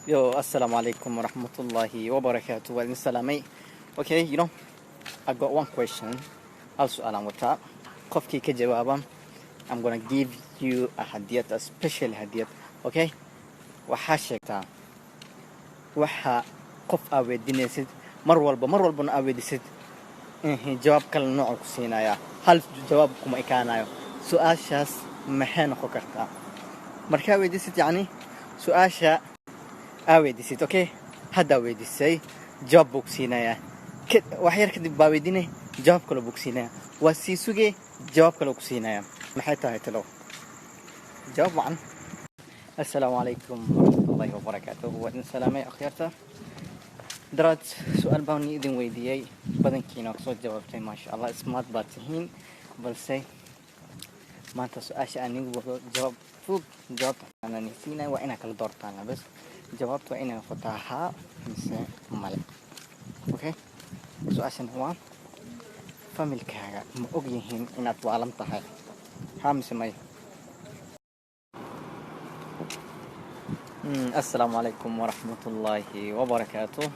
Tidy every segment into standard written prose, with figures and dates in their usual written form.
Yo, assalamu alaikum wa rahmatullahi wa barakatuh. Wa salamay. Okay, I got one question. Also, alam wata. Qofki ka jawaabam. I'm gonna give you a hadiyat, a special hadiyat. Okay? Waxa sheegtaa. Waxa qof aweedinaysid mar walba aweedisid. Jawaab kala nooc ku siinaya. Hal jawaab kuma ekaanayo. Su'aashaas maxay noqon kartaa? Marka aweedisid yani su'aasha aweedisid, okay? Hadda aweedisay jawaab buu ku siinaya. Wax yar kadib baa weydinay jawaab kale buu ku siinaya. Waa sii sugay jawaab kale ku siinaya. maxay tahay talo? Jawaab wacan. Assalaamu calaykum waraxmatullaahi wabarakaatuh. Waa idin salaamay akhyaarta. daraad su'aal baan idin weydiiyey badankiina soo jawaabtay maasha Allah ismaad baad tihiin balse maanta su'aasha anigu wado jawaab fudud jawaabta aan siinay waa inaa kala doortaan bas jawaabtu waa inay noqotaa haa mise male. Okay, su'aashan waa familkaaga ma og yihiin inaad waalan tahay haa mise maya? Assalaamu calaykum waraxmatullaahi wabarakaatuh.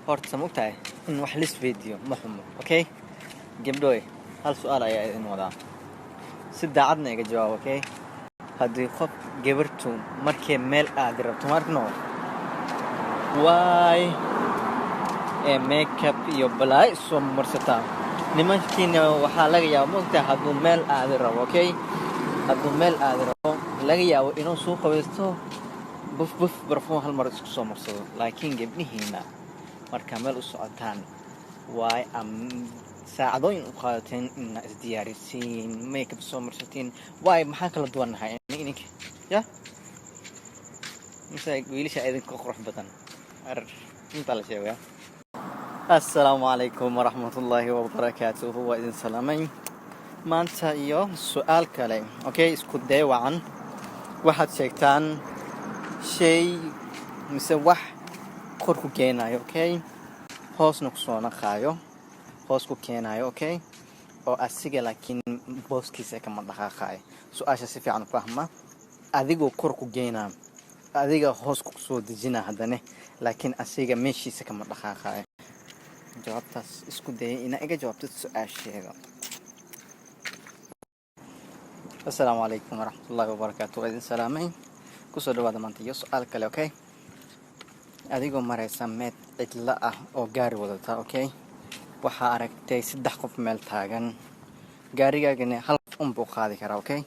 horta ma ogtahay in wax lis video ma xumo. Okay, gabdhoy hal su'aal ayaa idin wadaa si daacadna iga jawaab. Okay, haddii qof gabartu markay meel aad rabto markno waay makeup iyo balaay soo marsataa nimankiina waxaa laga yaabaa ma ogtahay hadduu meel aad rabo. Okay, hadduu meel aad rabo laga yaabo inuu soo qabeysto buf barfuun hal mar isku soo marsado. laakiin gabdhihiina marka meel u socotaan waay saacadooyin u qaadateen inaad isdiyaarisiin makeup soo marsatiin waay maxaa kala duwanahay ininka ya mise wiilasha idinka qurux badan inta la sheegaya. assalaamu calaykum waraxmatullaahi wabarakaatuh. waa idin salaamay maanta iyo su'aal kale. Okay, isku day wacan waxaad sheegtaan shay mise wax kor ku keenayo. Okay, hoosna ku soo naqaayo hoos ku keenayo. Okay, oo asiga laakiin booskiisa kama dhaqaaqayo. su'aasha si fiican u fahma. adigoo kor ku geenaa adiga hoos ku soo dejina haddana laakiin asiga meeshiisa kama dhaqaaqayo. jawaabtaas isku day ina iga jawaabto su'aasheeda. assalaamu calaykum waraxmatullaahi wabarakaatuh. waa idin salaamay kusoo dhawaada maanta iyo su'aal kale. Okay, adigoo maraysa meed cidla ah oo gaari wadata. Okay, waxaa aragtay 3 qof meel taagan gaarigaagana hal qof buu qaadi karaa. Okay,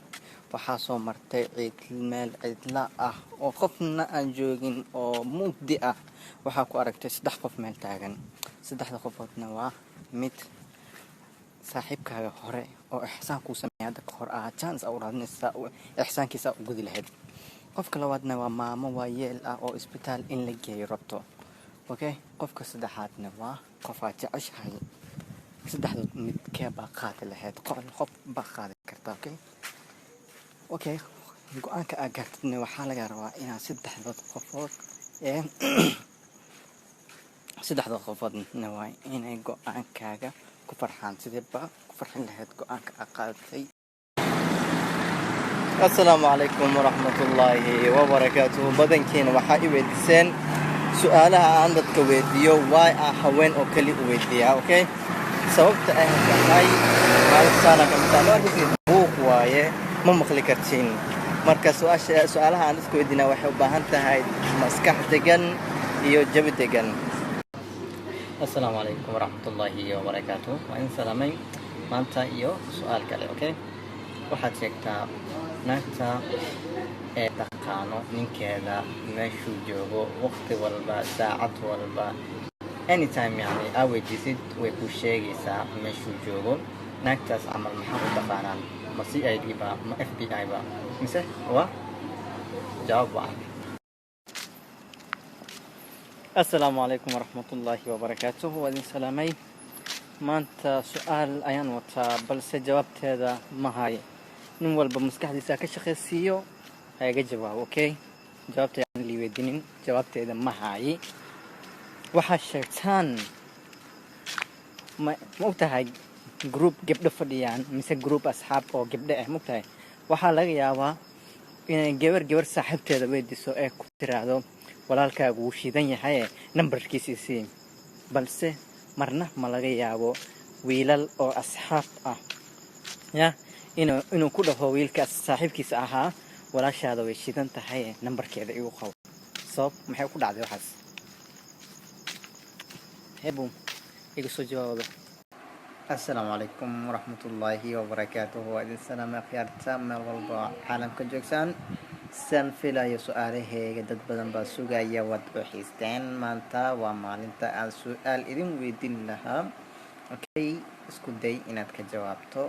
waxaa soo martay meel cidla ah oo qofna aan joogin oo mugdi ah. waxaa ku aragtay 3 qof meel taagan. 3 qofoodna waa mid saaxiibkaaga hore oo ihsaan ku sameeyay hadda kahor chance u raadinaysa ihsaankiisa u gudi lahayd. qofka labaadna waa maamo waayeel ah oo isbitaal in la geeyo rabto. Okay, qofka saddexaadna waa qof aad jeceshahay. saddexdood midkee baa qaadi lahayd? qof baa qaadi kartaa. Okay, go'aanka aad gaartidna waxaa laga rabaa inaad saddexdood qofoodna waa inay go'aankaaga ku farxaan. sidee baa ku farxin lahayd go'aanka aad qaadatay? assalaamu calaykum waraxmatullaahi wabarakaatuh. badankiina waxaa i weydiiseen su'aalaha aan dadka weydiiyo waay haween oo kali u weydiiyaa. Okay, sababta ay tahay halkaana ka mid buuq waaye ma maqli kartiin. marka su'aalaha aan dadka weydiinaa waxay u baahan tahay maskax degan iyo jawi degan. assalaamu calaykum waraxmatullaahi wabarakaatuh. waa in salaamay maanta iyo su'aal kale. Okay, waxaad sheegtaa naagta ee taqaano ninkeeda meeshuu joogo waqti walba saacad walba anytime yani aa weydiisid way ku sheegaysaa meeshuu joogo. naagtaas camal maxaa u taqaanaan? ma CID ba ma FBI ba mise waa jawaab wacan. assalaamu calaykum waraxmatullaahi wabarakaatuh. waa idin salaamay maanta su'aal ayaan wataa balse jawaabteeda ma hayo. nin walba maskaxdiisa ka shaqaysiiyo ayaga jawaab. Okay, jawaabta aan li weydiinin jawaabteeda ma hayo. waxaa sheegtaan ma ogtahay group gabdho fadhiyaan mise group asxaab oo gabdho ah. ma ogtahay waxaa laga yaabaa inay gabar saaxiibteeda weydiiso ee ku tiraahdo walaalkaagu wuu shidan yahay nambarkiisa sii balse marna ma laga yaabo wiilal oo asxaab ah ya inuu ku dhaho wiilkaas saaxiibkiisa ahaa walaashaada way shidan tahay nambarkeeda igu qabo sabab maxay ku dhacday waxaas hebu igu soo jawaabo السلام عليكم ورحمة الله وبركاته وإذن السلام أخيار تام والبا عالم كجوكسان سان فيلا يسؤاله جدد بدن بسوغا يود وحيستان مانتا ومالنتا السؤال إذن ويدين لها أوكي اسكو داي إناد كجوابتو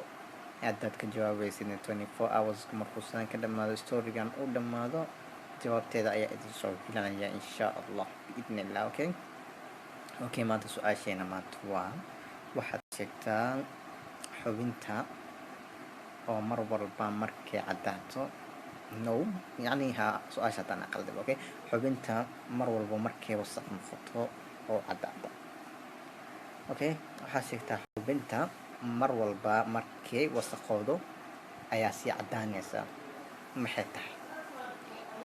أداد كجواب ويسين 24 hours كمرخصان كدما دو ستوري كان أودما دو جواب تيدا أيا إذن سوف لنا إن شاء الله بإذن الله أوكي مانتا سؤال شينا مانتوا waxaad sheegtaa xubinta oo mar walba markay caddaato no yani su-aasha haddaan aqaldib okay xubinta mar walba markay wasaq noqoto oo caddaato okay waxaad sheegtaa xubinta mar walba markay wasaqoodo ayaa sii caddaanaysa maxay tahay